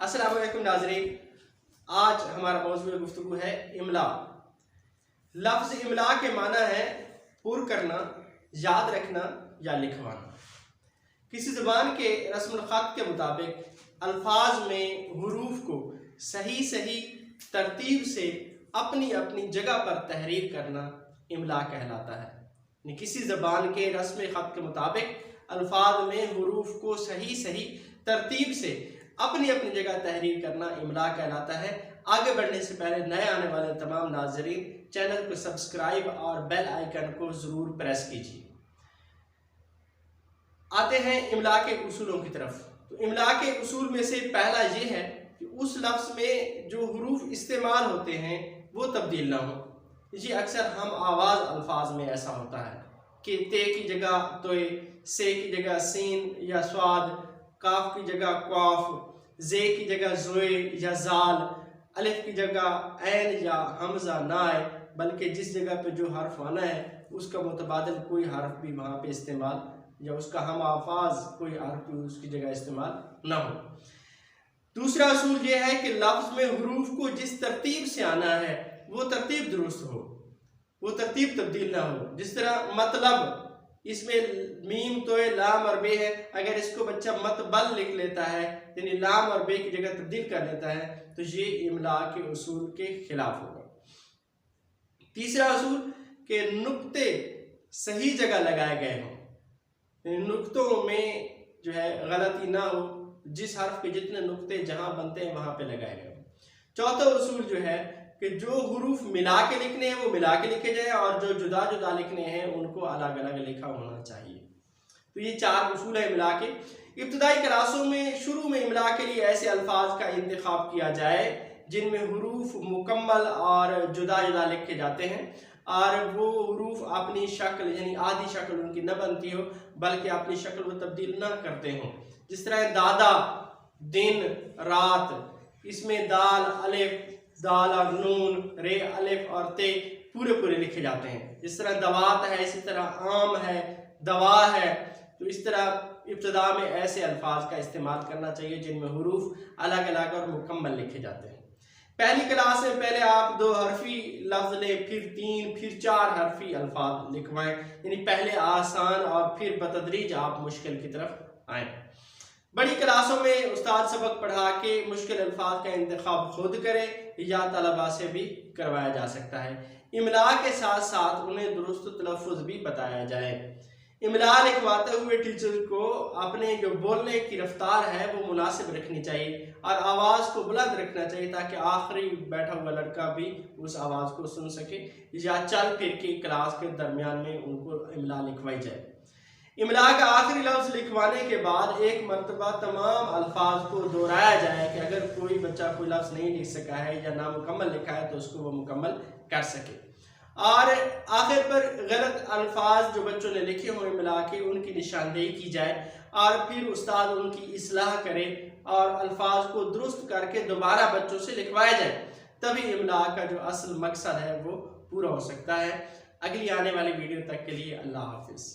अस्सलाम वालेकुम नाज़रीन। आज हमारा मौज़ूअ गुफ्तगू है इमला। लफ्ज़ इमला के माना है पुर करना, याद रखना या लिखवाना। किसी ज़बान के रस्मुल ख़त के मुताबिक अल्फाज में हुरूफ को सही तरतीब से अपनी अपनी जगह पर तहरीर करना इमला कहलाता है। किसी ज़बान के रस्म ख़त के मुताबिक अल्फाज में हुरूफ को सही तरतीब से अपनी अपनी जगह तहरीर करना इमला कहलाता है। आगे बढ़ने से पहले नए आने वाले तमाम नाज़रीन चैनल को सब्सक्राइब और बेल आइकन को ज़रूर प्रेस कीजिए। आते हैं इमला के उसूलों की तरफ। तो इमला के उसूल में से पहला ये है कि उस लफ्ज़ में जो हुरूफ इस्तेमाल होते हैं वो तब्दील ना हो। ये अक्सर हम आवाज़ अल्फाज में ऐसा होता है कि ते की जगह तोए, से की जगह सीन या स्वाद, काफ की जगह क्वाफ, जे की जगह जोए या जाल, अलिफ की जगह ऐन या हमजा ना आए, बल्कि जिस जगह पे जो हर्फ आना है उसका मुतबादिल कोई हर्फ भी वहाँ पे इस्तेमाल या उसका हम आफाज कोई हर्फ भी उसकी जगह इस्तेमाल ना हो। दूसरा असूल ये है कि लफ्ज़ में हुरूफ को जिस तरतीब से आना है वो तरतीब दुरुस्त हो, वो तरतीब तब्दील ना हो। जिस तरह मतलब, इसमें मीम तोए लाम और बे है, अगर इसको बच्चा मतबल लिख लेता है यानी लाम और बे की जगह तब्दील कर लेता है तो ये इमला के उसूल के खिलाफ होगा। तीसरा असूल कि नुक्ते सही जगह लगाए गए हों, नुक्तों में जो है गलती ना हो, जिस हर्फ के जितने नुक्ते जहां बनते हैं वहां पे लगाए गए हों। चौथा उसूल जो है कि जो हुरूफ मिला के लिखने हैं वो मिला के लिखे जाए और जो जुदा जुदा लिखने हैं उनको अलग अलग लिखा होना चाहिए। तो ये चार उसूल है इमला के। इब्तदाई क्लासों में शुरू में इमला के लिए ऐसे अल्फाज का इंतखाब किया जाए जिनमें हुरूफ मुकम्मल और जुदा जुदा लिखे जाते हैं और वो हुरूफ अपनी शक्ल यानी आधी शक्ल उनकी न बनती हो बल्कि अपनी शक्ल वो तब्दील न करते हों। जिस तरह दादा, दिन, रात, इसमें दाल अलिफ, दाल और नून, रे अलिफ और ते पूरे लिखे जाते हैं। जिस तरह दवात है, इसी तरह आम है, दवा है। तो इस तरह इब्तदा में ऐसे अल्फाज का इस्तेमाल करना चाहिए जिनमें हुरूफ अलग अलग और मुकम्मल लिखे जाते हैं। पहली क्लास में पहले आप 2 हरफी लफ्ज़ लें, फिर 3, फिर 4 हरफी अल्फाज लिखवाएं, यानी पहले आसान और फिर बतदरीज आप मुश्किल की तरफ आएँ। बड़ी क्लासों में उस्ताद सबक पढ़ा के मुश्किल अल्फाज का इंतखाब खुद करे या तलबा से भी करवाया जा सकता है। इमला के साथ साथ उन्हें दुरुस्त तलफ़ुज़ भी बताया जाए। इमला लिखवाते हुए टीचर को अपने जो बोलने की रफ्तार है वो मुनासिब रखनी चाहिए और आवाज़ को बुलंद रखना चाहिए ताकि आखिरी बैठा हुआ लड़का भी उस आवाज़ को सुन सके या चल फिर के क्लास के दरमियान में उनको इमला लिखवाई जाए। इमला का आखिरी लफ्ज़ लिखवाने के बाद एक मरतबा तमाम अल्फाज को दोहराया जाए कि अगर कोई बच्चा कोई लफ्ज़ नहीं लिख सका है या नामुकम्मल लिखा है तो उसको वो मुकम्मल कर सके। और आखिर पर गलत अल्फाज जो बच्चों ने लिखे हुए इमला के उनकी निशानदेही की जाए और फिर उस्ताद उनकी इस्लाह करे और अल्फाज को दुरुस्त करके दोबारा बच्चों से लिखवाया जाए, तभी इमला का जो असल मकसद है वो पूरा हो सकता है। अगली आने वाली वीडियो तक के लिए अल्लाह हाफिज़।